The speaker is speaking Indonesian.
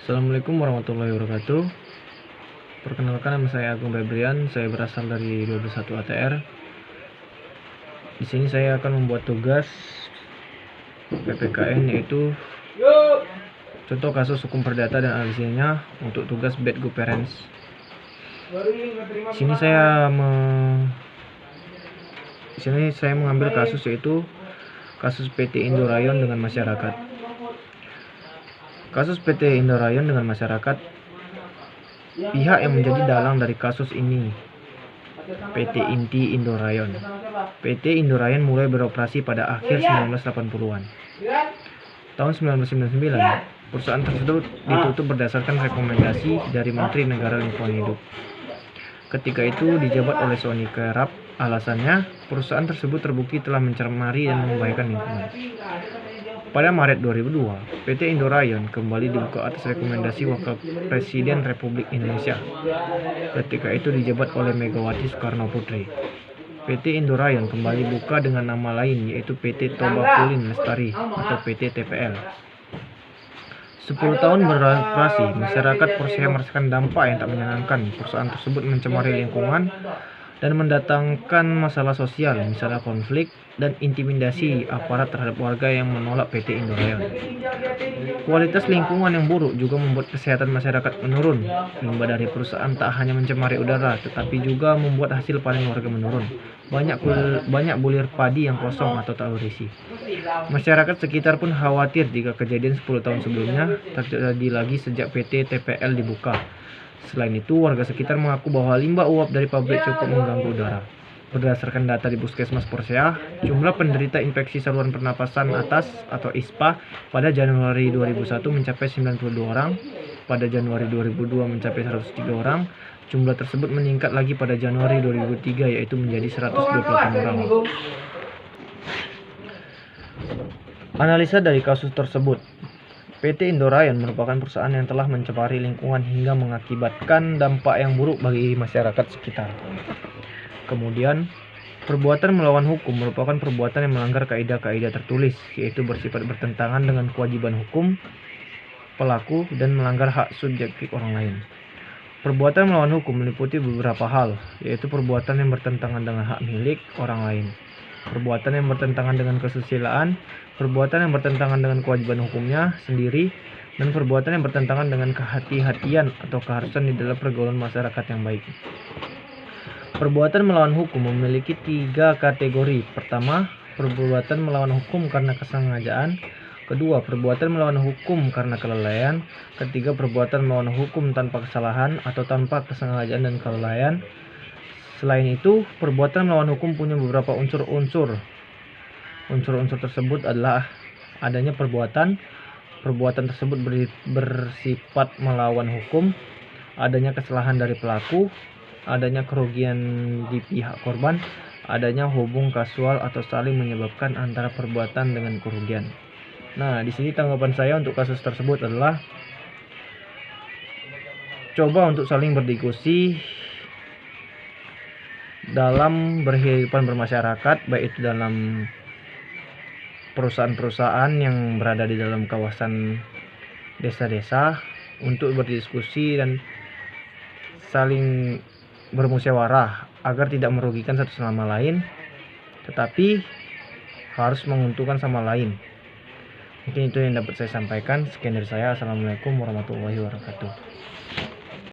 Assalamualaikum warahmatullahi wabarakatuh. Perkenalkan, nama saya Agung Febrian. Saya berasal dari 21 ATR. Di sini saya akan membuat tugas PPKN, yaitu contoh kasus hukum perdata dan analisisnya untuk tugas Bad Governance. Di sini saya mengambil kasus, yaitu kasus PT Indo Rayon dengan masyarakat. Kasus PT Indo Rayon dengan masyarakat, pihak yang menjadi dalang dari kasus ini PT Inti Indo Rayon. PT Indo Rayon mulai beroperasi pada akhir 1980-an. Tahun 1999, perusahaan tersebut ditutup berdasarkan rekomendasi dari Menteri Negara Lingkungan Hidup. Ketika itu dijabat oleh Sony Kerap. Alasannya, perusahaan tersebut terbukti telah mencemari dan membahayakan lingkungan. Pada Maret 2002, PT Indo Rayon kembali dibuka atas rekomendasi Wakil Presiden Republik Indonesia. Ketika itu dijabat oleh Megawati Soekarno Putri. PT Indo Rayon kembali buka dengan nama lain, yaitu PT Tobakulin Lestari atau PT TPL. 10 tahun beroperasi, masyarakat Persija merasakan dampak yang tak menyenangkan. Perusahaan tersebut mencemari lingkungan dan mendatangkan masalah sosial, misalnya konflik dan intimidasi aparat terhadap warga yang menolak PT Indo Rayon. Kualitas lingkungan yang buruk juga membuat kesehatan masyarakat menurun. Limbah dari perusahaan tak hanya mencemari udara, tetapi juga membuat hasil panen warga menurun. Banyak bulir padi yang kosong atau tak berisi. Masyarakat sekitar pun khawatir jika kejadian 10 tahun sebelumnya terjadi lagi sejak PT TPL dibuka. Selain itu, warga sekitar mengaku bahwa limbah uap dari pabrik cukup mengganggu udara. Berdasarkan data di Puskesmas Persija, jumlah penderita infeksi saluran pernapasan atas atau ISPA pada Januari 2001 mencapai 92 orang, pada Januari 2002 mencapai 103 orang. Jumlah tersebut meningkat lagi pada Januari 2003, yaitu menjadi 128 orang. Analisa dari kasus tersebut. PT Indo Rayon merupakan perusahaan yang telah mencemari lingkungan hingga mengakibatkan dampak yang buruk bagi masyarakat sekitar. Kemudian, perbuatan melawan hukum merupakan perbuatan yang melanggar kaidah-kaidah tertulis, yaitu bersifat bertentangan dengan kewajiban hukum pelaku dan melanggar hak subjektif orang lain. Perbuatan melawan hukum meliputi beberapa hal, yaitu perbuatan yang bertentangan dengan hak milik orang lain, perbuatan yang bertentangan dengan kesusilaan, perbuatan yang bertentangan dengan kewajiban hukumnya sendiri, dan perbuatan yang bertentangan dengan kehati-hatian atau keharusan di dalam pergaulan masyarakat yang baik. Perbuatan melawan hukum memiliki 3 kategori. Pertama, perbuatan melawan hukum karena kesengajaan. Kedua, perbuatan melawan hukum karena kelalaian. Ketiga, perbuatan melawan hukum tanpa kesalahan atau tanpa kesengajaan dan kelalaian. Selain itu, perbuatan melawan hukum punya beberapa unsur-unsur. Unsur-unsur tersebut adalah adanya perbuatan tersebut bersifat melawan hukum, adanya kesalahan dari pelaku, adanya kerugian di pihak korban, adanya hubung kasual atau saling menyebabkan antara perbuatan dengan kerugian. Nah, di sini tanggapan saya untuk kasus tersebut adalah coba untuk saling berdiskusi dalam berkehidupan bermasyarakat, baik itu dalam perusahaan-perusahaan yang berada di dalam kawasan desa-desa, untuk berdiskusi dan saling bermusyawarah agar tidak merugikan satu sama lain, tetapi harus menguntungkan sama lain. Mungkin itu yang dapat saya sampaikan. Sekian dari saya. Assalamualaikum warahmatullahi wabarakatuh.